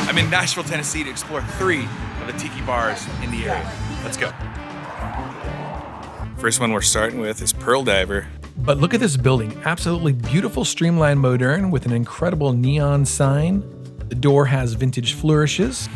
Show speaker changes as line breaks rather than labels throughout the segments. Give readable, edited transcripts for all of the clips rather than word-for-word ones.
I'm in Nashville, Tennessee to explore 3 of the tiki bars in the area. Let's go. First one we're starting with is Pearl Diver. But look at this building. Absolutely beautiful, streamlined, modern with an incredible neon sign. The door has vintage flourishes.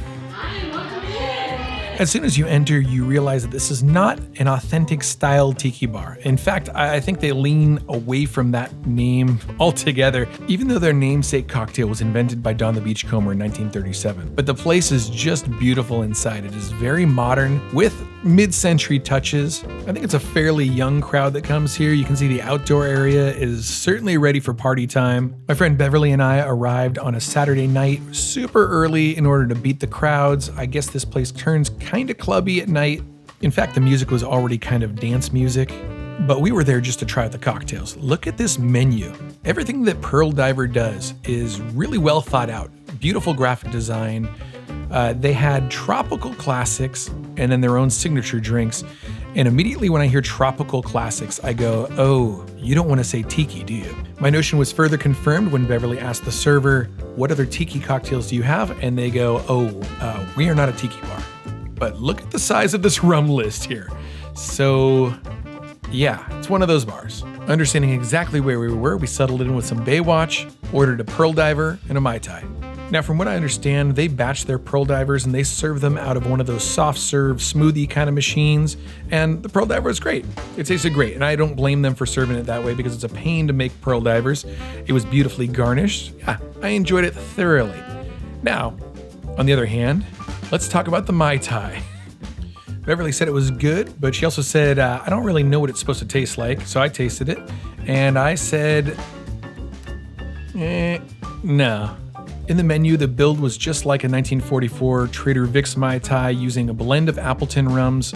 As soon as you enter, you realize that this is not an authentic style tiki bar. In fact, I think they lean away from that name altogether, even though their namesake cocktail was invented by Don the Beachcomber in 1937. But the place is just beautiful inside. It is very modern with mid-century touches. I think it's a fairly young crowd that comes here. You can see the outdoor area is certainly ready for party time. My friend Beverly and I arrived on a Saturday night super early in order to beat the crowds. I guess this place turns kind of clubby at night. In fact, the music was already kind of dance music, but we were there just to try out the cocktails. Look at this menu. Everything that Pearl Diver does is really well thought out. Beautiful graphic design. They had tropical classics and then their own signature drinks. And immediately when I hear tropical classics, I go, oh, you don't want to say tiki, do you? My notion was further confirmed when Beverly asked the server, what other tiki cocktails do you have? And they go, we are not a tiki bar. But look at the size of this rum list here. So yeah, it's one of those bars. Understanding exactly where we were, we settled in with some Baywatch, ordered a Pearl Diver and a Mai Tai. Now, from what I understand, they batch their Pearl Divers and they serve them out of one of those soft serve smoothie kind of machines. And the Pearl Diver is great. It tasted great. And I don't blame them for serving it that way because it's a pain to make Pearl Divers. It was beautifully garnished. Yeah, I enjoyed it thoroughly. Now, on the other hand, let's talk about the Mai Tai. Beverly said it was good, but she also said, I don't really know what it's supposed to taste like. So I tasted it and I said, no. In the menu, the build was just like a 1944 Trader Vic's Mai Tai using a blend of Appleton rums.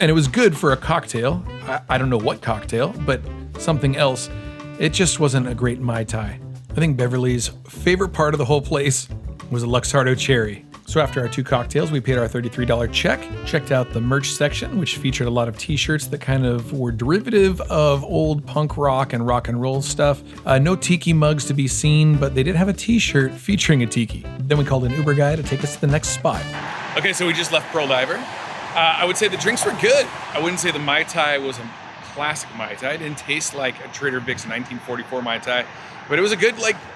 And it was good for a cocktail. I don't know what cocktail, but something else. It just wasn't a great Mai Tai. I think Beverly's favorite part of the whole place was a Luxardo cherry. So after our 2 cocktails, we paid our $33 check, checked out the merch section, which featured a lot of t-shirts that kind of were derivative of old punk rock and roll stuff. No tiki mugs to be seen, but they did have a t-shirt featuring a tiki. Then we called an Uber guy to take us to the next spot. Okay, so we just left Pearl Diver. I would say the drinks were good. I wouldn't say the Mai Tai was a classic Mai Tai. It didn't taste like a Trader Vic's 1944 Mai Tai, but it was a good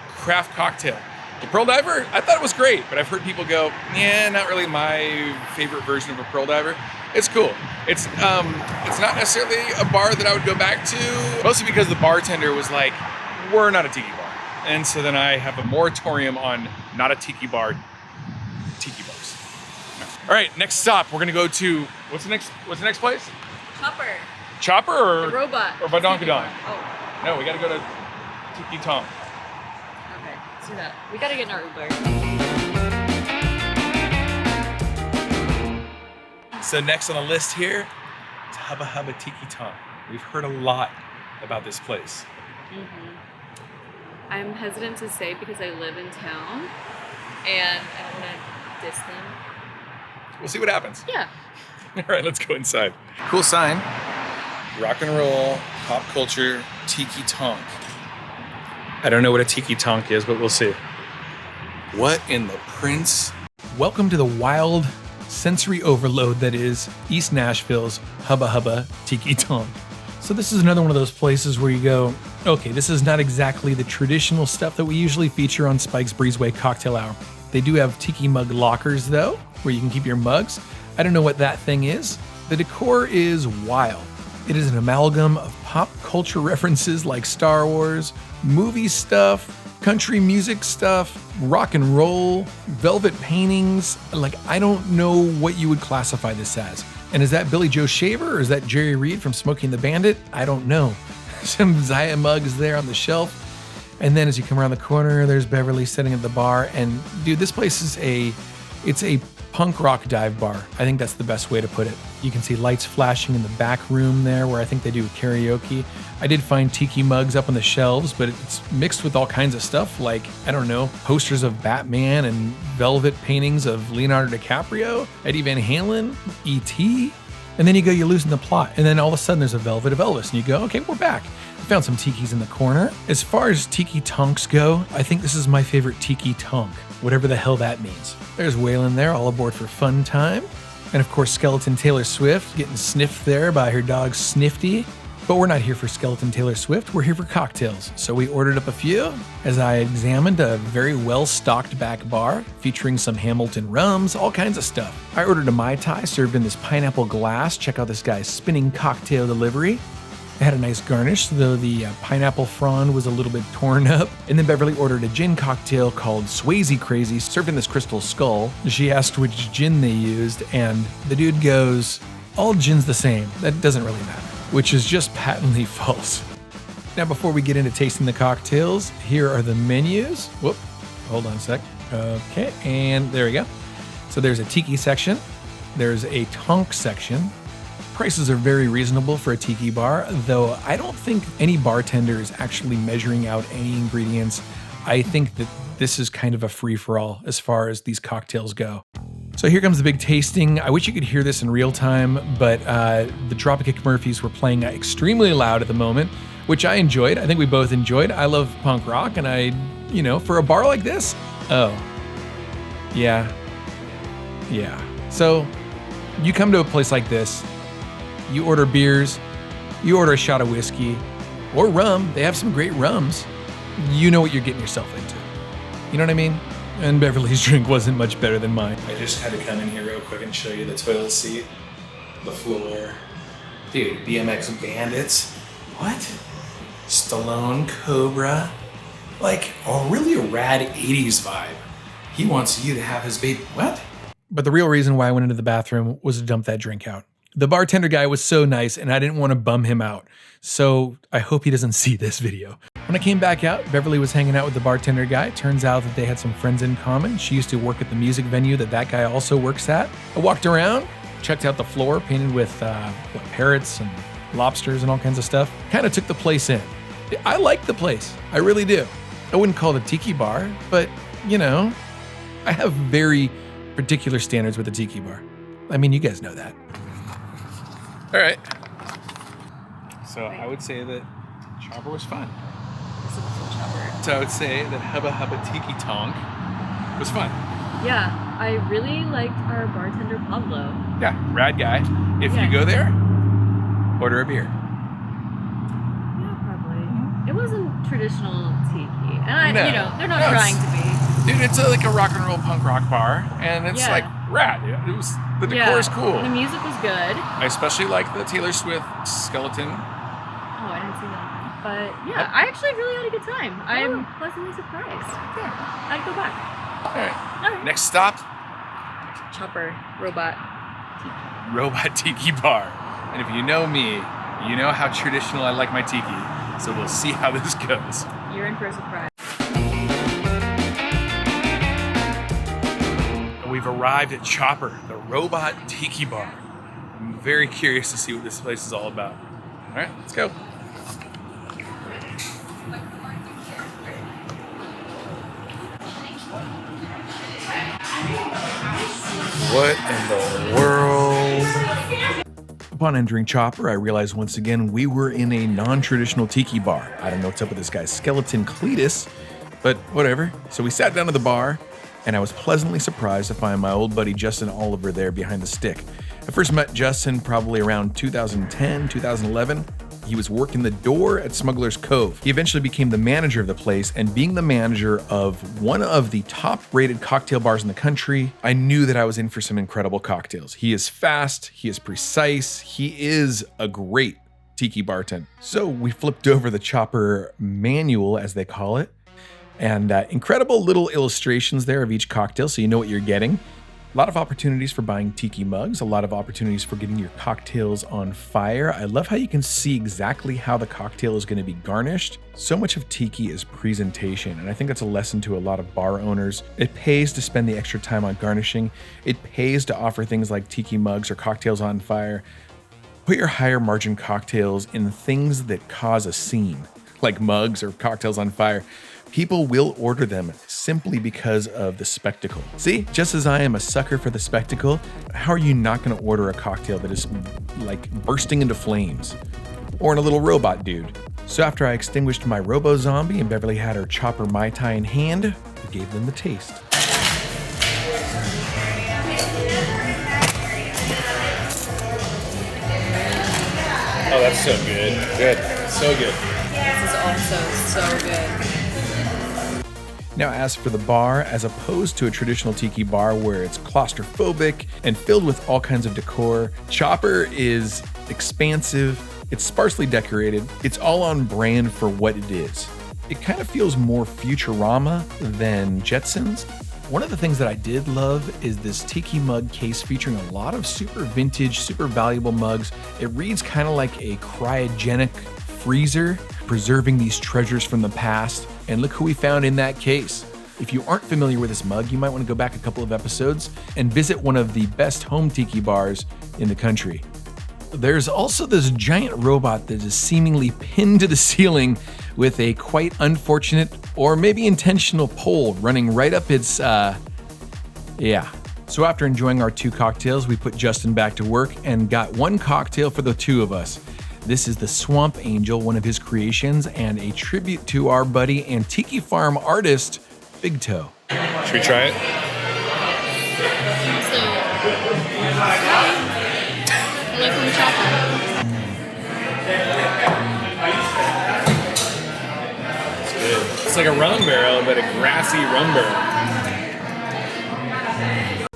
craft cocktail. The Pearl Diver, I thought it was great, but I've heard people go, yeah, not really my favorite version of a Pearl Diver. It's cool. It's not necessarily a bar that I would go back to, mostly because the bartender was like, we're not a tiki bar. And so then I have a moratorium on not a tiki bar, tiki bars. All right, next stop, we're gonna go to, what's the next place? Chopper or?
The robot.
Or Badonkadon?
Oh.
No, we gotta go to Tiki Tonk.
Do that. We gotta get in our Uber.
So next on the list here, it's Hubba Tiki Tonk. We've heard a lot about this place.
Mm-hmm. I'm hesitant to say because I live in town and I don't want to diss them.
We'll see what happens.
Yeah.
All right, let's go inside. Cool sign. Rock and roll, pop culture, Tiki Tonk. I don't know what a Tiki Tonk is, but we'll see. What in the Prince? Welcome to the wild sensory overload that is East Nashville's Hubba Tiki Tonk. So this is another one of those places where you go, okay, this is not exactly the traditional stuff that we usually feature on Spike's Breezeway Cocktail Hour. They do have tiki mug lockers though, where you can keep your mugs. I don't know what that thing is. The decor is wild. It is an amalgam of pop culture references like Star Wars, movie stuff, country music stuff, rock and roll, velvet paintings. I don't know what you would classify this as. And is that Billy Joe Shaver or is that Jerry Reed from Smokey and the Bandit? I don't know. Some Zaya mugs there on the shelf. And then as you come around the corner, there's Beverly sitting at the bar. And dude, this place is it's a punk rock dive bar. I think that's the best way to put it. You can see lights flashing in the back room there where I think they do karaoke. I did find tiki mugs up on the shelves, but it's mixed with all kinds of stuff like, I don't know, posters of Batman and velvet paintings of Leonardo DiCaprio, Eddie Van Halen, E.T. And then you loosen the plot, and then all of a sudden there's a Velvet of Elvis, and you go, okay, we're back. I found some tikis in the corner. As far as tiki tonks go, I think this is my favorite tiki tonk, whatever the hell that means. There's Waylon there, all aboard for fun time. And of course, Skeleton Taylor Swift getting sniffed there by her dog Snifty. But we're not here for Skeleton Taylor Swift, we're here for cocktails. So we ordered up a few as I examined a very well-stocked back bar featuring some Hamilton rums, all kinds of stuff. I ordered a Mai Tai served in this pineapple glass. Check out this guy's spinning cocktail delivery. It had a nice garnish, though the pineapple frond was a little bit torn up. And then Beverly ordered a gin cocktail called Swayze Crazy, served in this crystal skull. She asked which gin they used, and the dude goes, all gin's the same, that doesn't really matter. Which is just patently false. Now, before we get into tasting the cocktails, here are the menus. Whoop, hold on a sec. Okay, and there we go. So there's a tiki section. There's a tonk section. Prices are very reasonable for a tiki bar, though I don't think any bartender is actually measuring out any ingredients. I think that this is kind of a free-for-all as far as these cocktails go. So here comes the big tasting. I wish you could hear this in real time, but the Dropkick Murphys were playing extremely loud at the moment, which I enjoyed. I think we both enjoyed. I love punk rock, and for a bar like this, yeah. So you come to a place like this, you order beers, you order a shot of whiskey, or rum. They have some great rums. You know what you're getting yourself into. You know what I mean? And Beverly's drink wasn't much better than mine. I just had to come in here real quick and show you the toilet seat, the floor. Dude, BMX Bandits. What? Stallone Cobra. Like, really a rad 80s vibe. He wants you to have his baby. What? But the real reason why I went into the bathroom was to dump that drink out. The bartender guy was so nice, and I didn't want to bum him out. So I hope he doesn't see this video. When I came back out, Beverly was hanging out with the bartender guy. Turns out that they had some friends in common. She used to work at the music venue that guy also works at. I walked around, checked out the floor, painted with parrots and lobsters and all kinds of stuff. Kind of took the place in. I like the place. I really do. I wouldn't call it a tiki bar, but, I have very particular standards with a tiki bar. I mean, you guys know that. All right. So I would say that Chopper was fun. So I would say that Hubba Tiki Tonk was fun.
Yeah, I really liked our bartender Pablo.
Yeah, rad guy. If you go there, order a beer.
Yeah, probably. It wasn't traditional tiki, and they're not trying to be.
Dude, it's like a rock and roll punk rock bar, and it's like rad. It was the decor is cool.
And the music was good.
I especially like the Taylor Swift skeleton.
Oh, I didn't see that. But yeah, I actually really had a good time. I'm pleasantly surprised. Yeah, I'd go back.
All right. Next stop.
Chopper Robot Tiki.
Robot Tiki Bar. And if you know me, you know how traditional I like my tiki. So we'll see how this goes.
You're in for a surprise.
We've arrived at Chopper, the Robot Tiki Bar. I'm very curious to see what this place is all about. All right, let's go. What in the world? Upon entering Chopper, I realized once again we were in a non-traditional tiki bar. I don't know what's up with this guy's skeleton Cletus, but whatever. So we sat down at the bar, and I was pleasantly surprised to find my old buddy Justin Oliver there behind the stick. I first met Justin probably around 2010, 2011. He was working the door at Smuggler's Cove. He eventually became the manager of the place, and being the manager of one of the top-rated cocktail bars in the country, I knew that I was in for some incredible cocktails. He is fast, he is precise, he is a great tiki bartender. So we flipped over the Chopper manual, as they call it, and incredible little illustrations there of each cocktail so you know what you're getting. A lot of opportunities for buying tiki mugs, a lot of opportunities for getting your cocktails on fire. I love how you can see exactly how the cocktail is going to be garnished. So much of tiki is presentation, and I think that's a lesson to a lot of bar owners. It pays to spend the extra time on garnishing. It pays to offer things like tiki mugs or cocktails on fire. Put your higher margin cocktails in things that cause a scene, like mugs or cocktails on fire. People will order them simply because of the spectacle. See, just as I am a sucker for the spectacle, how are you not going to order a cocktail that is like bursting into flames? Or in a little robot dude. So after I extinguished my robo-zombie and Beverly had her chopper Mai Tai in hand, we gave them the taste.
Oh, that's so good. Good. So good.
This is also so good.
Now, as for the bar, as opposed to a traditional tiki bar where it's claustrophobic and filled with all kinds of decor, Chopper is expansive, it's sparsely decorated, it's all on brand for what it is. It kind of feels more Futurama than Jetsons. One of the things that I did love is this tiki mug case featuring a lot of super vintage, super valuable mugs. It reads kind of like a cryogenic freezer, preserving these treasures from the past. And look who we found in that case. If you aren't familiar with this mug, you might want to go back a couple of episodes and visit one of the best home tiki bars in the country. There's also this giant robot that is seemingly pinned to the ceiling with a quite unfortunate or maybe intentional pole running right up its, yeah. So after enjoying our 2 cocktails, we put Justin back to work and got 1 cocktail for the 2 of us. This is the Swamp Angel, one of his creations, and a tribute to our buddy and Tiki Farm artist, Big Toe.
Should we try it?
I like from Chopper.
It's good. It's like a rum barrel, but a grassy rum barrel.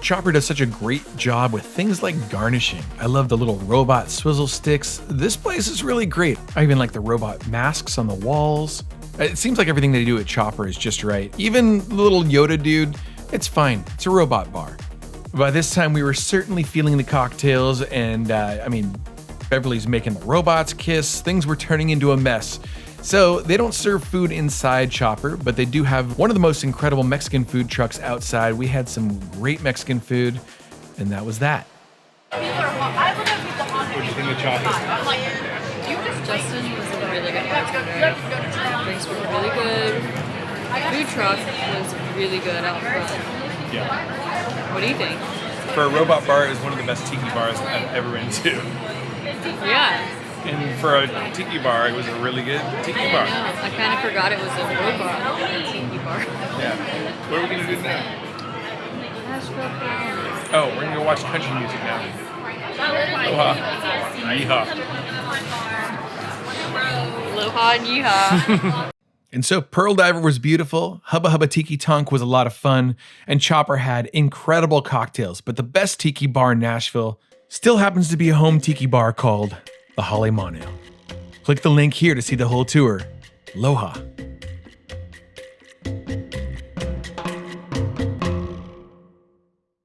Chopper does such a great job with things like garnishing. I love the little robot swizzle sticks. This place is really great. I even like the robot masks on the walls. It seems like everything they do at Chopper is just right. Even the little Yoda dude, it's fine. It's a robot bar. By this time, we were certainly feeling the cocktails, and Beverly's making the robots kiss. Things were turning into a mess. So they don't serve food inside Chopper, but they do have one of the most incredible Mexican food trucks outside. We had some great Mexican food, and that was that.
What do you think of Chopper?
Justin was a really good bartender. Drinks were really good. Food truck was really good out front.
Yeah.
What do you think?
For a robot bar, it's one of the best tiki bars I've ever been to.
Yeah.
And for a tiki bar, it was a really good tiki bar.
I kind of forgot it was a robot tiki bar.
Yeah. What are we going to do now?
Nashville.
Oh, we're going to go watch country music now. Aloha. Yeehaw.
Aloha and yeehaw.
And so Pearl Diver was beautiful, Hubba Hubba Tiki Tonk was a lot of fun, and Chopper had incredible cocktails, but the best tiki bar in Nashville still happens to be a home tiki bar called the Hale Manu. Click the link here to see the whole tour. Aloha.